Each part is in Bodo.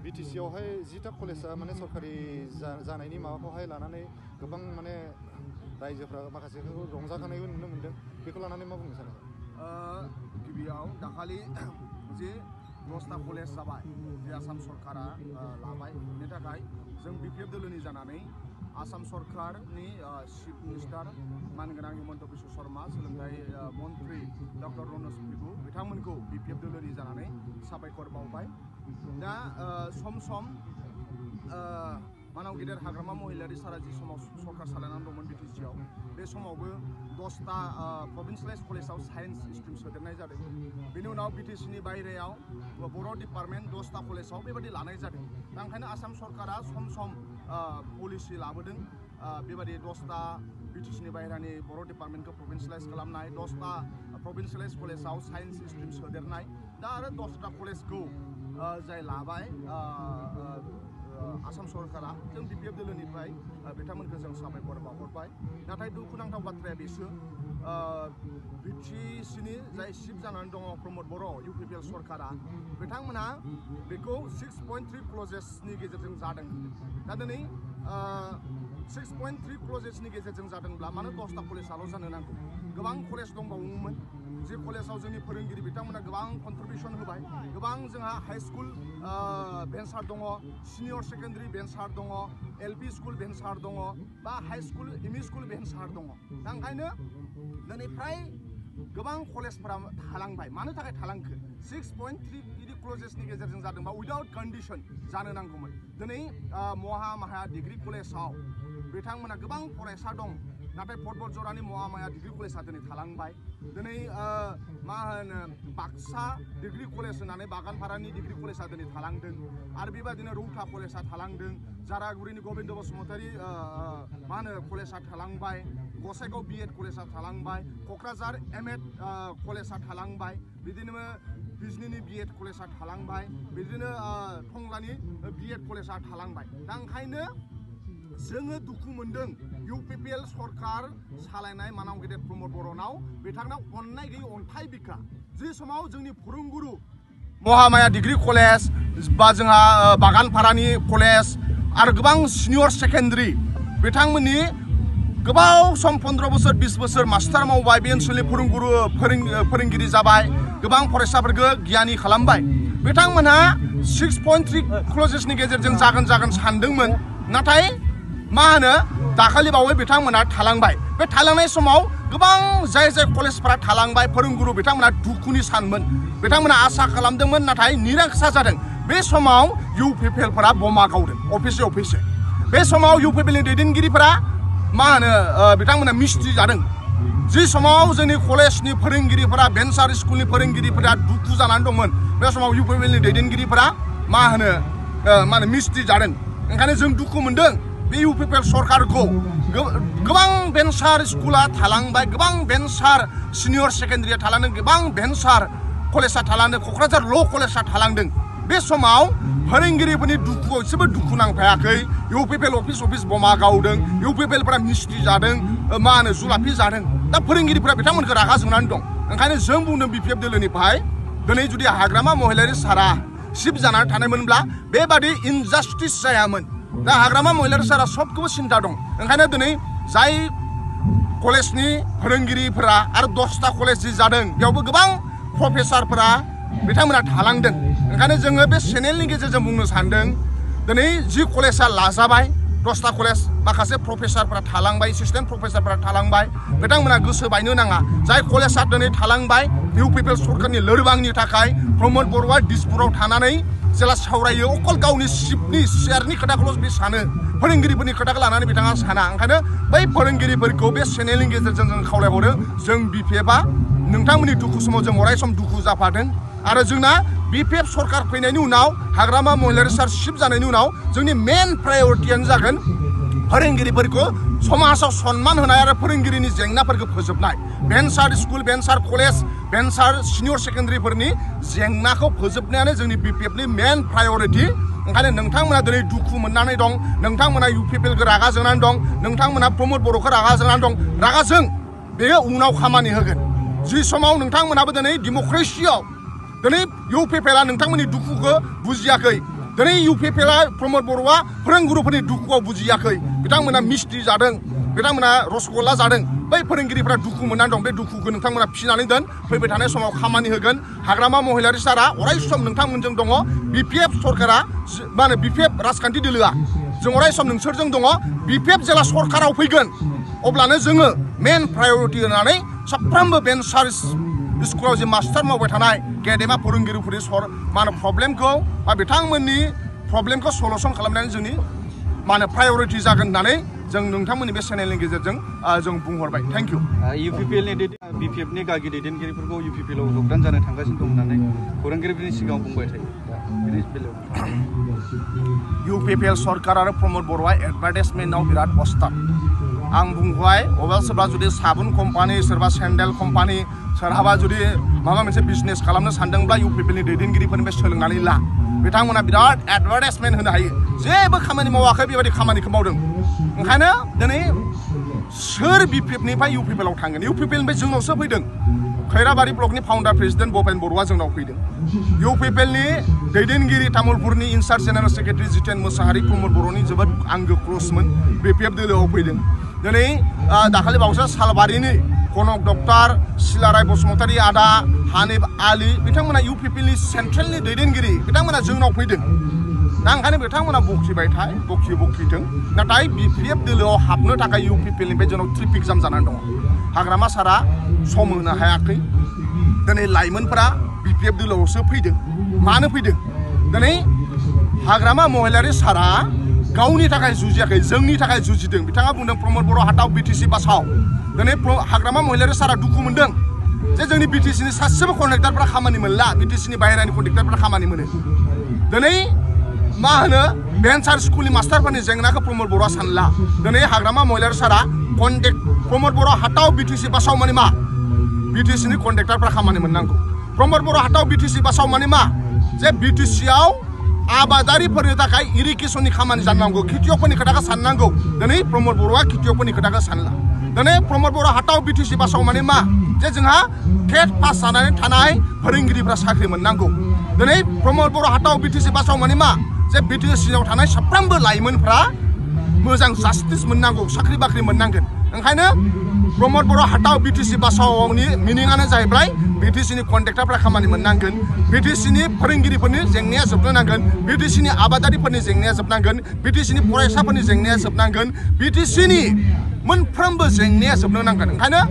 BTC आवहाय 10टा कलेजा माने सरकारि जानायनि माबाखौहाय लानानै गोबां माने रायजोफ्रा माखासेखौ रंजाखांनायबो नुनो मोनदों बेखौ लानानै मा बुंनो सानो? गिबियाव दाखालि जे 10टा कलेज जाबाय जे आसाम सरकारा लाबाय बेनि थाखाय जों BPF दोलोनि जानानै आसाम सरकारनि चिफ मिनिस्टार मानगोनां हिमन्त बिश्व शर्मा सोलोंथाइ मन्त्रि डक्टर रनज पेगु बिथांमोनखौ BPF दोलोनि जानानै साबायखर बावबाय। दा सम सम मानाव गेदेर हाग्रामा महिलारि सारा जि समाव सरकार सालायनानै दंमोन BTC आव बे समावबो 10टा प्रभिन्सियेलाइज कलेजाव साइन्स स्ट्रिम सोदेरनाय जादों। बेनि उनाव BTC नि बायहेरायाव बर' डिपार्टमेन्ट 10टा कलेजाव बेबायदि लानाय जादों। दा ओंखायनो आसाम सरकारा सम सम पलिसि लाबोदों बेबायदि 10टा BTC नि बायहेरानि बर' डिपार्टमेन्टखौ प्रभिन्सियेलाइज खालामनाय 10टा प्रभिन्सियेलाइज कलेजाव साइन्स स्ट्रिम सोदेरनाय दा आरो 10टा कलेजखौ जाय लाबाय आसाम सरकारा जों BPF दोलोनिफ्राय बिथांमोनखौ जों साबायखर बावहरबाय। नाथाय दुखुनांथाव बाथ्राया बेसो BTC नि जाय चिफ जानानै दङ प्रमद बर' UPPL सरकारा बिथांमोनहा बेखौ 6.3 क्लजेसनि गेजेरजों जादों। दा दिनै 6.3 क्लजेसनि गेजेरजों जादोंब्ला मानो 10टा कलेजाल' जानो नांगौ? गोबां कलेज दंबावोमोन जे कलेजाव जोंनि फोरोंगिरि बिथांमोना गोबां कन्ट्रिबिउसन होबाय। गोबां जोंहा हाई स्कुल भेन्सार दङ, सिनियर सेकेन्डारि भेन्सार दङ, LP स्कुल भेन्सार दङ बा हाई स्कुल ME स्कुल भेन्सार दङ। दा ओंखायनो दिनै फ्राय गोबां कलेजफोरा थालांबाय। मानो थाखाय थालांखो? 6.3 क्लजेसनि गेजेरजों जादोंबा उइदाउट कन्डिसन जानो नांगौमोन। दिनै महामाया डिग्री कलेजाव बिथांमोना गोबां फरायसा दं नाथाय फुटबल जरानि महामाया डिग्री कलेजा दिनै थालांबाय। दिनै मा होनो बाक्सा डिग्री कलेज होननानै बागानपारानि डिग्री कलेजा दिनै थालांदों आरो बेबायदिनो रौता कलेजा थालांदों, जारागुरिनि गबिन्द बसुमतारी मा होनो कलेजा थालांबाय, गसाइगाव BEd कलेजा थालांबाय, क'क्राझार MEd कलेजा थालांबाय, बिदिनो बिजनीनि BEd कलेजा थालांबाय, बिदिनो टंलानि BEd कलेजा थालांबाय। दा ओंखायनो जोङो दुखु मोनदों UPPL सरकार सालायनाय मानाव गेदेर प्रमद बर'नाव बिथांनाव अननाय गैयै अन्थाइ बिखा। जि समाव जोंनि फोरोंगुरु महामाया डिग्री कलेज बा जोंहा बागानपारानि कलेज आरो गोबां सिनियर सेकेन्डारि बिथांमोननि गोबाव सम 15 बोसोर 20 बोसोर मास्टार मावबाय, बे ओनसोलनि फोरोंगिरि जाबाय, गोबां फरायसाफोरखौ गियानि खालामबाय। बिथांमोनहा 6.3 क्लजेसनि गेजेरजों जागोन सानदोंमोन नाथाय मा होनो दाखालि बावै बिथांमोना थालांबाय। बे थालांनाय समाव गोबां जाय कलेजफोरा थालांबाय फोरोंगुरु बिथांमोना दुखुनि सानमोन। बिथांमोना आसा खालामदोंमोन नाथाय निराशा जादों। बे समाव UPPLफोरा बमा गावदों अफिसे। बे समाव UPPLनि दैदेनगिरिफोरा मा होनो बिथांमोना मिस्ट्रि जादों। जि समाव जोंनि कलेजनि फोरोंगिरिफोरा भेन्सार स्कुलनि फोरोंगिरिफोरा दुखु जानानै दंमोन बे समाव UPPLनि दैदेनगिरिफोरा मा होनो मिस्ट्रि जादों। ओंखायनो जों दुखु मोनदों बे UPPL सरकारखौ। गोबां भेन्सार स्कुला थालांबाय, गोबां भेन्सार सिनियर सेकेन्डारिया थालांदों, गोबां भेन्सार कलेजा थालांदों, क'क्राझार ल' कलेजा थालांदों। बे समाव फोरोंगिरिफोरनि दुखुआव एसेबो दुखु नांफायाखै। UPPL अफिस बमा गावदों, UPPLफोरा मिस्ट्रि जादों, मा होनो जुलाफि जादों। दा फोरोंगिरिफोरा बिथांमोनखौ रागा जोंनानै दं। ओंखायनो जों बुंदों BPF दोलोनिफ्राय दिनै जुदि हाग्रामा महिलारि सारा चिफ जानानै थानायमोनब्ला बेबादि इनजास्टिस जायामोन। दा हाग्रामा महिलारि सारा सबखौबो सिन्था दं। ओंखायनो दिनै जाय कलेजनि फोरोंगिरिफोरा आरो 10टा कलेज जि जादों बेयावबो गोबां प्रफेसारफोरा बिथांमोना थालांदों। ओंखायनो जोङो बे चेनेलनि गेजेरजों बुंनो सानदों दिनै जि कलेजा लाजाबाय 10टा कलेज माखासे प्रफेसारफोरा थालांबाय, एसिस्टेन्ट प्रफेसारफोरा थालांबाय, बिथांमोना गोसो बायनो नाङा। जाय कलेजा दिनै थालांबाय UPPL सरकारनि लोरबांनि थाखाय प्रमद बर'आ दिसपुराव थानानै जेला सावरायो अकल गावनि चिफनि चेयारनि खोथाखौल' बे सानो, फोरोंगिरिफोरनि खोथाखौ लानानै बिथाङा साना। ओंखायनो बै फोरोंगिरिफोरखौ बे चेनेलनि गेजेरजों जों खावलायहरो जों BPFआ नोंथांमोननि दुखु समाव जों अराय सम दुखु जाफादों आरो जोंना BPF सरकार फैनायनि उनाव हाग्रामा महिलारि सार चिफ जानायनि उनाव जोंनि मेन प्रायरिटियानो जागोन फोरोंगिरिफोरखौ समाजाव सन्मान होनाय आरो फोरोंगिरिनि जेंनाफोरखौ फोजोबनाय। भेन्सार स्कुल, भेन्सार कलेज, भेन्सार सिनियर सेकेन्डारिफोरनि जेंनाखौ फोजोबनायानो जोंनि BPFनि मेन प्रायरिटि। ओंखायनो नोंथांमोना दिनै दुखु मोननानै दं, नोंथांमोना UPPLखौ रागा जोंनानै दं, नोंथांमोना प्रमद बर'खौ रागा जोंनानै दं। रागा जों बेयो उनाव खामानि होगोन। जि समाव नोंथांमोनाबो दिनै डेम'क्रेसियाव दिनै UPPLआ नोंथांमोननि दुखुखौ बुजियाखै। दिनै UPPL प्रमद बर'आ फोरोंगुरुफोरनि दुखुआव बुजियाखै बिथांमोना मिस्ट्रि जादों बिथांमोना रसगल्ला जादों बै फोरोंगिरिफोरा दुखु मोननानै दं बे दुखुखौ नोंथांमोना फिनानै दोन फैबाय थानाय समाव खामानि होगोन हाग्रामा महिलारि सारा अराय सम नोंथांमोनजों दङ BPF सरकारा मा होनो BPF राजखान्थि दोलोआ जों अराय सम नोंसोरजों दङ BPF जेला सरकाराव फैगोन अब्लानो जोङो मेन प्रायोरिटि होनानै साफ्रोमबो भेन्सार स्कुलाव जे मास्टार मावबाय थानाय गेदेमा फोरोंगिरिफोरनि मा होनो प्रब्लेमखौ बा बिथांमोननि प्रब्लेमखौ सलुसन खालामनानै जोंनि मा होनो प्रायोरिटि जागोन होननानै जों नोंथांमोननि बे चेनेलनि गेजेरजों जों बुंहरबाय थैंक इउ UPPL नि BPF नि गागि दैदेनगिरिफोरखौ UPPL आव जगदान जानो थांगासिनो दं होननानै खौरांगिरिफोरनि सिगाङाव बुंबाय थायो बेनि बेलायाव UPPL सरकार आरो प्रमद बर'आ एडभार्टाइजमेन्टआव बिराद अस्ताद आं बुंबाय अबा सोरबा जुदि साबुन कम्पानि सोरबा सेन्डेल कम्पानि सोरहाबा जुदि माबा मोनसे बिजनेस खालामनो सानदोंब्ला UPPL नि दैदेनगिरिफोरनिफ्राय सोलोंनानै ला बिथांमोना बिराद एडभार्टाइजमेन्ट होनो हायो जेबो खामानि मावाखै बेबायदि खामानिखौ मावदों ओंखायनो दिनै सोर BPF निफ्राय UPPL आव थांगोन UPPL निफ्राय जोंनावसो फैदों खैराबारि ब्लकनि फाउन्डार प्रेसिडेन्ट भपेन बरुवा जोंनाव फैदों UPPL नि दैदेनगिरि तामुलपुरनि incharge general secretary Jiten Mosahary Pramod बर'नि जोबोद आंगो क्ल'समोन BPF दोलोआव फैदों दिनै दाखालि बावैसो सालबारिनि कनक डक्टर सिलाराय बसुमतारी आदा हानिफ आली बिथांमोना UPPL नि सेन्ट्रेलनि दैदेनगिरि बिथांमोना जोंनाव फैदों दा ओंखायनो बिथांमोना बखिबाय बखिथों नाथाय BPF दोलोआव हाबनो थाखाय UPPL निफ्राय जोंनाव ट्रेफिक जाम जानानै दङ हाग्रामा सारा सम होनो हायाखै दिनै लाइमोनफोरा BPF दोलोआवसो फैदों मानो फैदों दिनै हाग्रामा महिलारि सारा गावनि थाखाय जुजियाखै जोंनि थाखाय जुजिदों बिथाङा बुंदों प्रमद बर' हाटाव BTC बासाव दिनै हाग्रामा महिलारि सारा दुखु मोनदों जे जोंनि BTC नि सासेबो कन्ट्रेक्टरफोरा खामानि मोनला BTC नि बाहेरानि कन्ट्रेक्टरफोरा खामानि मोनो दिनै मा होनो भेन्सार स्कुलनि मास्टारफोरनि जेंनाखौ प्रमद बर'आ सानला दिनै हाग्रामा महिलारि सारा प्रमद बर' हाटाव BTC बासाव माने मा BTC नि कन्ट्रेक्टरफोरा खामानि मोननांगौ प्रमद बर' हाटाव BTC बासाव माने मा जे BTC आव आबादारिफोरनि थाखाय इरिगेसननि खामानि जानांगौ खेतियकफोरनि खोथाखौ साननांगौ दिनै प्रमद बर'आ खेतियकफोरनि खोथाखौ सानला दिनै प्रमद बर' हाटाव BTC बासाव माने मा जे जोंहा टेट पास जानानै थानाय फोरोंगिरिफ्रा साख्रि मोननांगौ दिनै प्रमद बर' हाटाव BTC बासाव माने मा जे BTC आव थानाय साफ्रोमबो लाइमोनफ्रा मोजां जास्टिस मोननांगौ साख्रि बाख्रि मोननांगोन ओंखायनो प्रमद बर' हाटाव BTC बासावनि मिनिङानो जाहैबाय BTC नि कन्ट्रेक्टरफ्रा खामानि मोननांगोन BTC नि फोरोंगिरिफोरनि जेंनाया जोबनो नांगोन BTC नि आबादारिफोरनि जेंनाया जोबनांगोन BTC नि फरायसाफोरनि जेंनाया जोबनांगोन BTC नि मोनफ्रोमबो जेंनाया जोबनो नांगोन ओंखायनो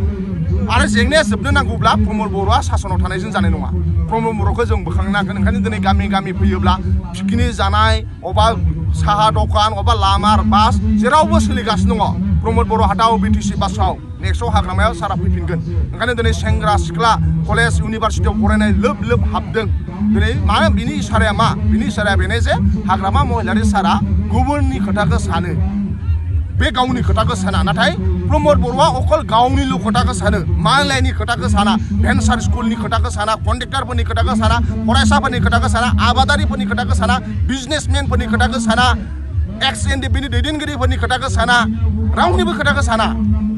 आरो जेंनाया जोबनो नांगौब्ला प्रमद बर'आ सासनाव थानायजों जानाय नङा प्रमद बर'खौ जों बोखांनांगोन ओंखायनो दिनै गामि गामि फैयोब्ला पिकनिक जानाय अबा साहा दखान अबा लामा बास जेरावबो सोलिगासिनो दङ प्रमद बर' हाटाव BTC बासाव नेक्स्टआव हाग्रामायाव सारा फैफिनगोन ओंखायनो दिनै सेंग्रा सिख्ला कलेज इउनिभारसिटियाव फरायनाय लोब हाबदों दिनै मा बिनि इसाराया मा बिनि इसाराया बेनो जे हाग्रामा महिलारि सारा गुबुननि खोथाखौ सानो बे गावनि खोथाखौ साना नाथाय प्रमद बर'आ अकल गावनिल' खोथाखौ सानो मालायनि खोथाखौ साना भेन्सार स्कुलनि खोथाखौ साना कन्ट्रेक्टरफोरनि खोथाखौ साना फरायसाफोरनि खोथाखौ साना आबादारिफोरनि खोथाखौ साना बिजनेसमेनफोरनि खोथाखौ साना एक्स एनडिपिनि दैदेनगिरिफोरनि खोथाखौ साना रावनिबो खोथाखौ साना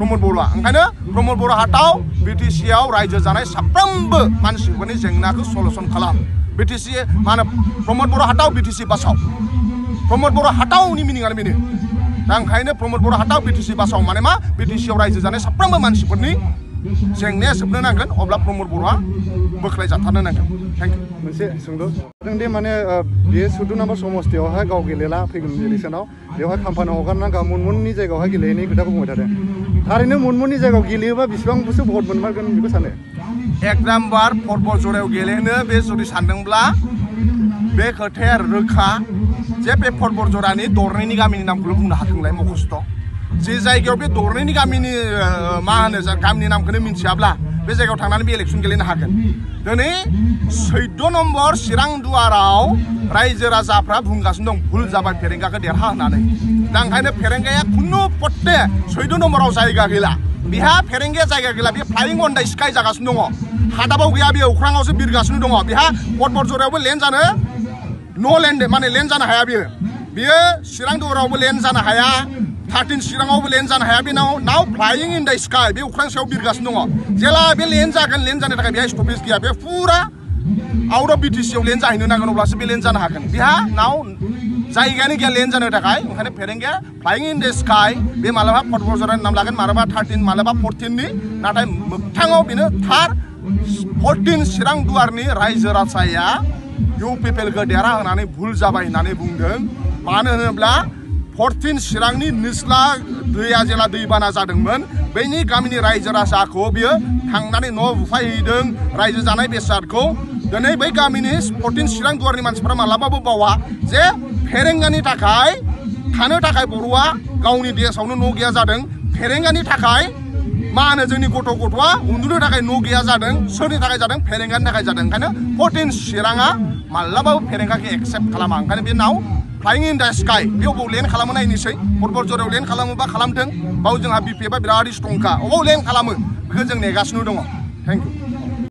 प्रमद बर'आ ओंखायनो प्रमद बर' हाटाव BTC आव रायजो जानाय साफ्रोमबो मानसिफोरनि जेंनाखौ सलुसन खालाम BTC मा होनो प्रमद बर' हाटाव BTC बासाव प्रमद बर' हाटावनि मिनिङानो बेनो दा ओंखायनो प्रमद बर' हाटाव BTC बासाव माने मा BTC आव रायजो जानाय साफ्रोमबो मानसिफोरनि जेंनाया जोबनो नांगोन अब्ला प्रमद बर'आ बोख्लाय जाथारनो नांगोन थेंक इउ मोनसे सोंलु जोंदि माने बेयो 14 नम्बर समस्थियावहाय गाव गेलेला फैगोन इलेक्सनाव बेवहाय खाम्फानो हगारना गाव मुनमुननि जायगायावहाय गेलेनायनि खोथाखौ बुंबाय थादों थारैनो मुनमुननि जायगायाव गेलेयोबा बेसेबांसो भट मोनमारगोन बेखौ सानो 1 नाम्बार फुटबल जरायाव गेलेनो बे जुदि सानदोंब्ला बे खोथाया रोखा जे बे फुटबल जरानि दरनैनि गामिनि नामखौल' बुंनो हाथोंलाय मखस्थ' जे जायगायाव बे दरनैनि गामिनि मा होनो गामिनि नामखौनो मिन्थियाब्ला बे जायगायाव थांनानै बे इलेक्सन गेलेनो हागोन दिनै 14 नम्बर चिरां दुवाराव रायजो राजाफ्रा बुंगासिनो दं भुल जाबाय फेरेंगाखौ देरहा होननानै दा ओंखायनो फेरेंगाया खुनु पट्टे 14 नम्बराव जायगा गैला बेहा फेरेंगाया जायगा गैला बे फ्लाइं अन दा स्काइ जागासिनो दङ हादाबाव गैया बे अख्राङावसो बिरगासिनो दङ बेहा फुटबल जरायावबो लेन्ड जानो न' लेन्ड माने लेन्ड जानो हाया बियो चिरां दुवारावबो लेन्ड जानो हाया 13 चिराङावबो लेन्ड जानो हाया बे नाव फ्लाइं इन दा स्काइ बे अख्रां सायाव बिरगासिनो दङ जेला बे लेन्ड जागोन लेन्ड जानो थाखाय बेहा स्टपेज गैया बे फुरा आउट अफ BTC आव लेन जाहैनो नांगोन अब्लासो बे लेन जानो हागोन बिहा नाव जायगानि गैया लेन जानो थाखाय ओंखायनो फेरेंगाया फ्लाइंग इन द स्काई बे मालाबा 14 जरानि नाम लागोन मालाबा 13 मालाबा 14 नि नाथाय मोगथाङाव बेनो थार 14 चिरां दुवारनि रायजो राजाया UPPL खौ देरहा होनानै भुल जाबाय होननानै बुंदों मानो होनोब्ला 14 चिरांनि निस्ला दैया जेला दैबाना जादोंमोन बैनि गामिनि रायजो राजाखौ बियो थांनानै न' बुफायहैदों रायजो जानाय बेसादखौ दिनै बै गामिनि 14 चिरां दुवारनि मानसिफोरा मालाबाबो बावा जे फेरेंगानि थाखाय थानो थाखाय बर'आ गावनि देशआवनो न' गैया जादों फेरेंगानि थाखाय मा होनो जोंनि गथ'आ उन्दुनो थाखाय न' गैया जादों सोरनि थाखाय जादों फेरेंगानि थाखाय जादों ओंखायनो 14 चिराङा मालाबाबो फेरेंगाखौ एक्सेप्ट खालामा ओंखायनो बे नाव फ्लाइंग इन द स्काई बेयाव लेन्ड खालामो नायनोसै 14 जरायाव लेन्ड खालामोबा खालामथों बाव जोंहा BPF आ बिराद स्ट्रंखा अबाव लेन्ड खालामो बेखौ जों नेगासिनो दङ थेंक इउ